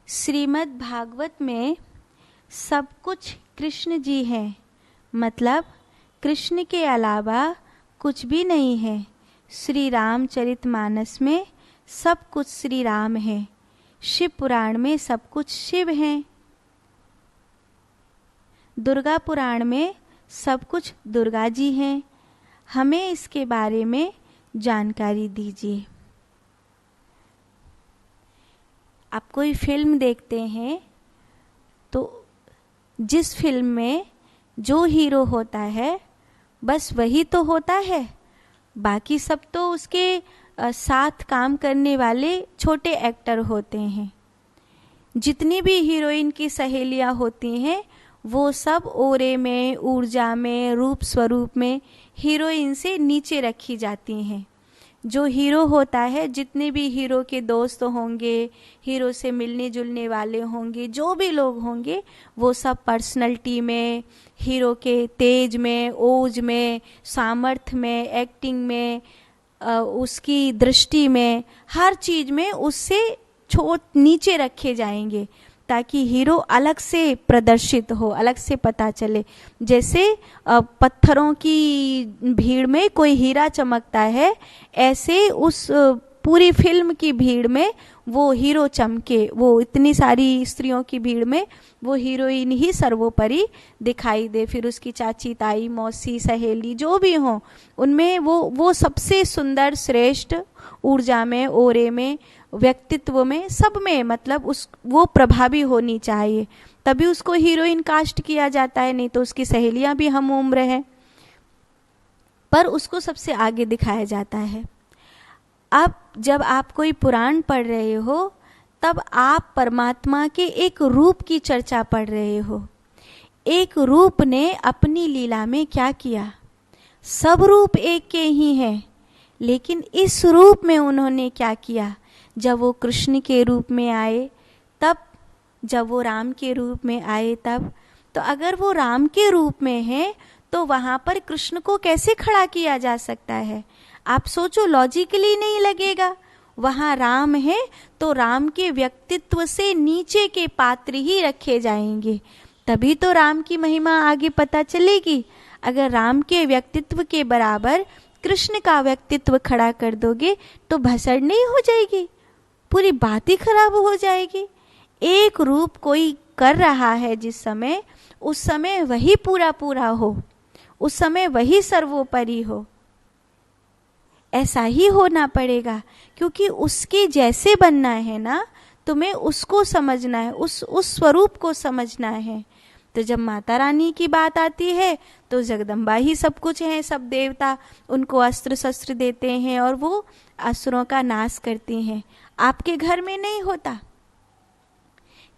श्रीमद् भागवत में सब कुछ कृष्ण जी हैं, मतलब कृष्ण के अलावा कुछ भी नहीं है। श्री रामचरितमानस में सब कुछ श्री राम है, शिव पुराण में सब कुछ शिव हैं, दुर्गा पुराण में सब कुछ दुर्गा जी हैं। हमें इसके बारे में जानकारी दीजिए। आप कोई फिल्म देखते हैं तो जिस फिल्म में जो हीरो होता है बस वही तो होता है, बाकी सब तो उसके साथ काम करने वाले छोटे एक्टर होते हैं। जितनी भी हीरोइन की सहेलियां होती हैं वो सब ओरे में, ऊर्जा में, रूप स्वरूप में हीरोइन से नीचे रखी जाती हैं। जो हीरो होता है, जितने भी हीरो के दोस्त होंगे, हीरो से मिलने जुलने वाले होंगे, जो भी लोग होंगे, वो सब पर्सनैलिटी में, हीरो के तेज में, ओज में, सामर्थ्य में, एक्टिंग में, उसकी दृष्टि में, हर चीज में उससे नीचे रखे जाएंगे ताकि हीरो अलग से प्रदर्शित हो, अलग से पता चले। जैसे पत्थरों की भीड़ में कोई हीरा चमकता है, ऐसे उस पूरी फिल्म की भीड़ में वो हीरो चमके। वो इतनी सारी स्त्रियों की भीड़ में वो हीरोइन ही सर्वोपरि दिखाई दे। फिर उसकी चाची, ताई, मौसी, सहेली जो भी हो, उनमें वो सबसे सुंदर, श्रेष्ठ, ऊर्जा में, ओरे में, व्यक्तित्व में, सब में, मतलब वो प्रभावी होनी चाहिए, तभी उसको हीरोइन कास्ट किया जाता है। नहीं तो उसकी सहेलियां भी हम उम्र है, पर उसको सबसे आगे दिखाया जाता है। अब जब आप कोई पुराण पढ़ रहे हो तब आप परमात्मा के एक रूप की चर्चा पढ़ रहे हो। एक रूप ने अपनी लीला में क्या किया? सब रूप एक के ही हैं, लेकिन इस रूप में उन्होंने क्या किया? जब वो कृष्ण के रूप में आए तब, जब वो राम के रूप में आए तब। तो अगर वो राम के रूप में है तो वहां पर कृष्ण को कैसे खड़ा किया जा सकता है? आप सोचो, लॉजिकली नहीं लगेगा। वहां राम है तो राम के व्यक्तित्व से नीचे के पात्र ही रखे जाएंगे, तभी तो राम की महिमा आगे पता चलेगी। अगर राम के व्यक्तित्व के बराबर कृष्ण का व्यक्तित्व खड़ा कर दोगे तो भसड़ नहीं हो जाएगी, पूरी बात ही खराब हो जाएगी। एक रूप कोई कर रहा है जिस समय, उस समय वही पूरा पूरा हो, उस समय वही सर्वोपरि हो। ऐसा ही होना पड़ेगा, क्योंकि उसके जैसे बनना है ना, तुम्हें उसको समझना है, उस स्वरूप को समझना है। तो जब माता रानी की बात आती है तो जगदम्बा ही सब कुछ है। सब देवता उनको अस्त्र शस्त्र देते हैं और वो असुरों का नाश करती हैं। आपके घर में नहीं होता।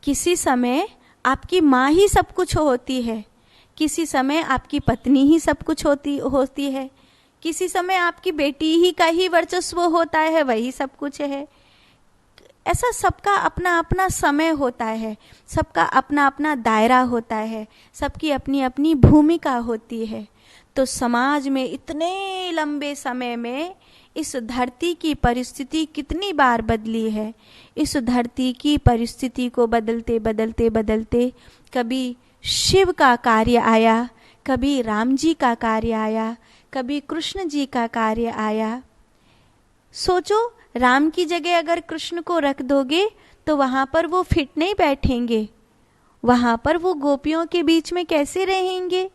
किसी समय आपकी माँ ही सब कुछ होती है, किसी समय आपकी पत्नी ही सब कुछ होती है, किसी समय आपकी बेटी ही का ही वर्चस्व होता है, वही सब कुछ है। ऐसा सबका अपना अपना समय होता है, सबका अपना अपना दायरा होता है, सबकी अपनी अपनी भूमिका होती है। तो समाज में इतने लंबे समय में इस धरती की परिस्थिति कितनी बार बदली है। इस धरती की परिस्थिति को बदलते बदलते बदलते कभी शिव का कार्य आया, कभी राम जी का कार्य आया, कभी कृष्ण जी का कार्य आया। सोचो, राम की जगह अगर कृष्ण को रख दोगे तो वहां पर वो फिट नहीं बैठेंगे, वहां पर वो गोपियों के बीच में कैसे रहेंगे?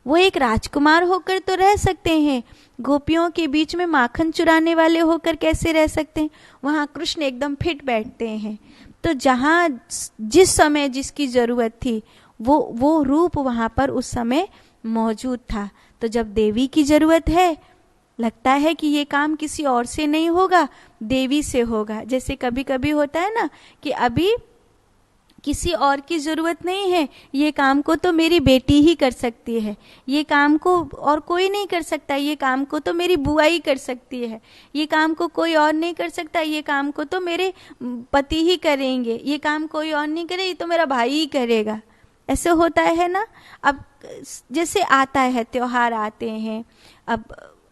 वो एक राजकुमार होकर तो रह सकते हैं, गोपियों के बीच में माखन चुराने वाले होकर कैसे रह सकते हैं? वहां कृष्ण एकदम फिट बैठते हैं। तो जहां जिस समय जिसकी जरूरत थी वो रूप वहां पर उस समय मौजूद था। तो जब देवी की जरूरत है, लगता है कि ये काम किसी और से नहीं होगा, देवी से होगा। जैसे कभी कभी होता है ना कि अभी किसी और की जरूरत नहीं है, ये काम को तो मेरी बेटी ही कर सकती है, ये काम को और कोई नहीं कर सकता, ये काम को तो मेरी बुआ ही कर सकती है, ये काम को कोई और नहीं कर सकता, ये काम को तो मेरे पति ही करेंगे, ये काम कोई और नहीं करे, ये तो मेरा भाई ही करेगा। ऐसे होता है ना। अब जैसे आता है, त्योहार आते हैं, अब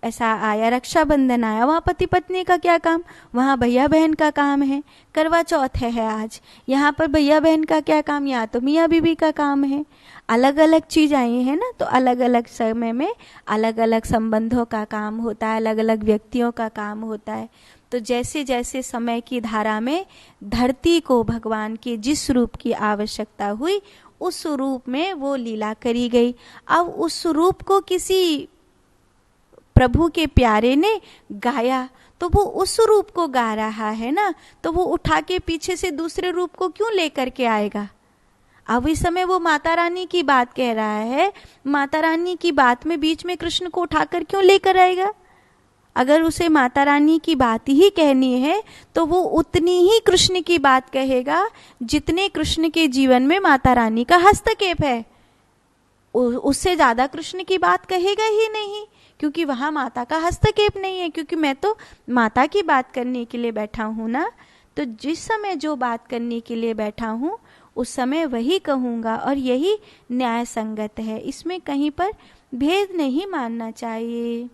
ऐसा आया, रक्षाबंधन आया, वहाँ पति पत्नी का क्या काम, वहाँ भैया बहन का काम है। करवा चौथ है आज, यहाँ पर भैया बहन का क्या काम, यहाँ तो मियाँ बीबी का काम है। अलग अलग चीज आई है ना, तो अलग अलग समय में अलग अलग संबंधों का काम होता है, अलग अलग व्यक्तियों का काम होता है। तो जैसे जैसे समय की धारा में धरती को भगवान के जिस रूप की आवश्यकता हुई, उस रूप में वो लीला करी गई। अब उस रूप को किसी प्रभु के प्यारे ने गाया, तो वो उस रूप को गा रहा है ना, तो वो उठा के पीछे से दूसरे रूप को क्यों लेकर के आएगा। अब इस समय वो माता रानी की बात कह रहा है, माता रानी की बात में बीच में कृष्ण को उठाकर क्यों लेकर आएगा। अगर उसे माता रानी की बात ही कहनी है तो वो उतनी ही कृष्ण की बात कहेगा जितने कृष्ण के जीवन में माता रानी का हस्तक्षेप है। उससे ज्यादा कृष्ण की बात कहेगा ही नहीं, क्योंकि वहां माता का हस्तक्षेप नहीं है, क्योंकि मैं तो माता की बात करने के लिए बैठा हूं ना। तो जिस समय जो बात करने के लिए बैठा हूं उस समय वही कहूंगा, और यही न्याय संगत है, इसमें कहीं पर भेद नहीं मानना चाहिए।